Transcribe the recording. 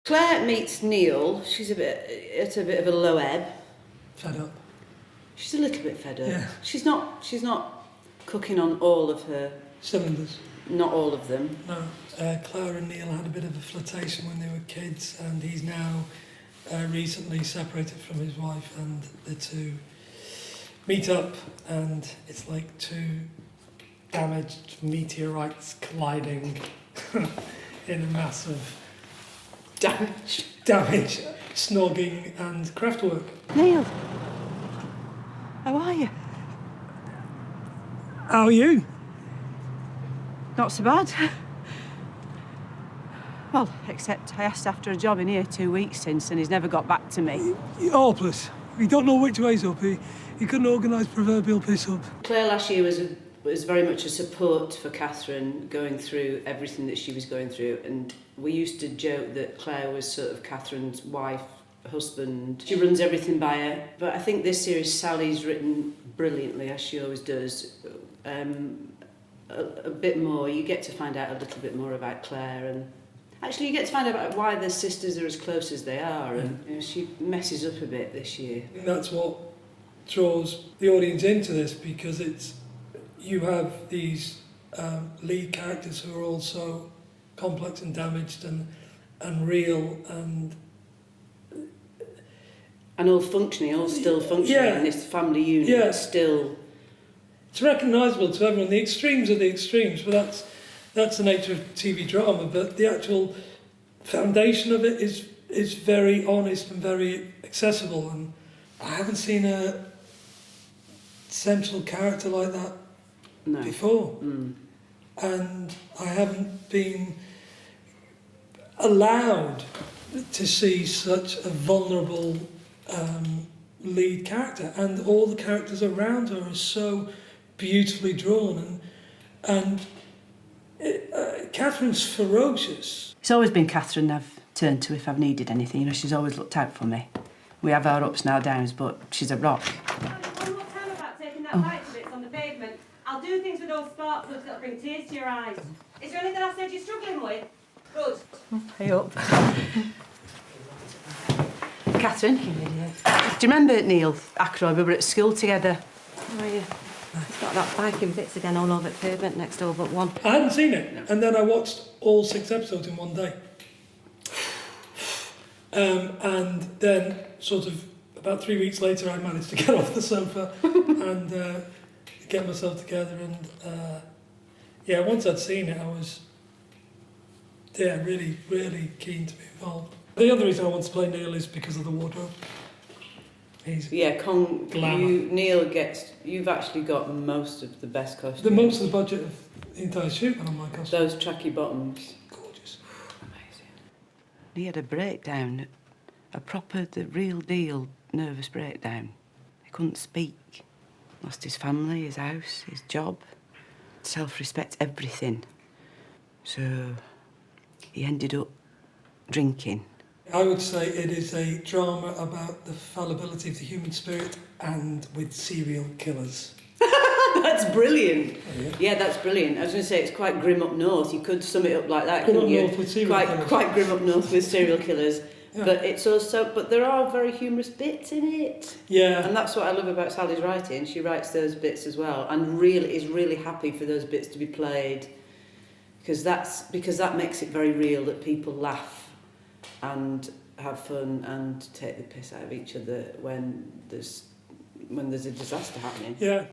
Claire meets Neil. She's at a bit of a low ebb. Fed up. She's a little bit fed up. Yeah. She's not cooking on all of her cylinders. Not all of them. No. Claire and Neil had a bit of a flirtation when they were kids, and he's now recently separated from his wife, and the two meet up, and it's like two damaged meteorites colliding in a massive damage, snogging and craftwork. Neil, how are you? How are you? Not so bad. Well, except I asked after a job in here 2 weeks since and he's never got back to me. You're hopeless. You don't know which way's up. He couldn't organise proverbial piss up. Claire last year was very much a support for Catherine going through everything that she was going through, and we used to joke that Claire was sort of Catherine's wife, husband. She runs everything by her. But I think this series Sally's written brilliantly, as she always does. A bit more, you get to find out a little bit more about Claire, and actually you get to find out about why the sisters are as close as they are, and you know, she messes up a bit this year. I think that's what draws the audience into this, because you have these lead characters who are also complex and damaged and real and all functioning, all still functioning in this family unit, still. It's recognisable to everyone. The extremes are the extremes, but that's the nature of TV drama. But the actual foundation of it is very honest and very accessible. And I haven't seen a central character like that before. And I haven't been allowed to see such a vulnerable lead character. And all the characters around her are so beautifully drawn, and Catherine's ferocious. It's always been Catherine I've turned to if I've needed anything. You know, she's always looked out for me. We have our ups and our downs, but she's a rock. One more time about taking that bite of it on the pavement. I'll do things with those spark plugs that'll bring tears to your eyes. Is there anything I said you're struggling with? Good. Hey up. Catherine, do you remember Neil Ackroyd? We were at school together. Oh, yeah. He's got that bike in bits again all over the pavement next door but one. I hadn't seen it, and then I watched all 6 episodes in one day. And then, sort of, about 3 weeks later, I managed to get off the sofa and get myself together. And once I'd seen it, I was really, really keen to be involved. The other reason I want to play Neil is because of the wardrobe. You've actually got most of the best costumes. The most of the budget of the entire shoot on my costume. Those tracky bottoms. Gorgeous. Amazing. He had a breakdown, the real deal nervous breakdown. He couldn't speak. Lost his family, his house, his job, self-respect, everything. So he ended up drinking. I would say it is a drama about the fallibility of the human spirit and with serial killers. That's brilliant. Oh, yeah, that's brilliant. I was going to say it's quite grim up north. You could sum it up like that, couldn't you? North with serial killers. Quite grim up north with serial killers. Yeah. But there are very humorous bits in it. Yeah. And that's what I love about Sally's writing. She writes those bits as well, and is really happy for those bits to be played, because that makes it very real that people laugh and have fun and take the piss out of each other when there's a disaster happening. Yeah.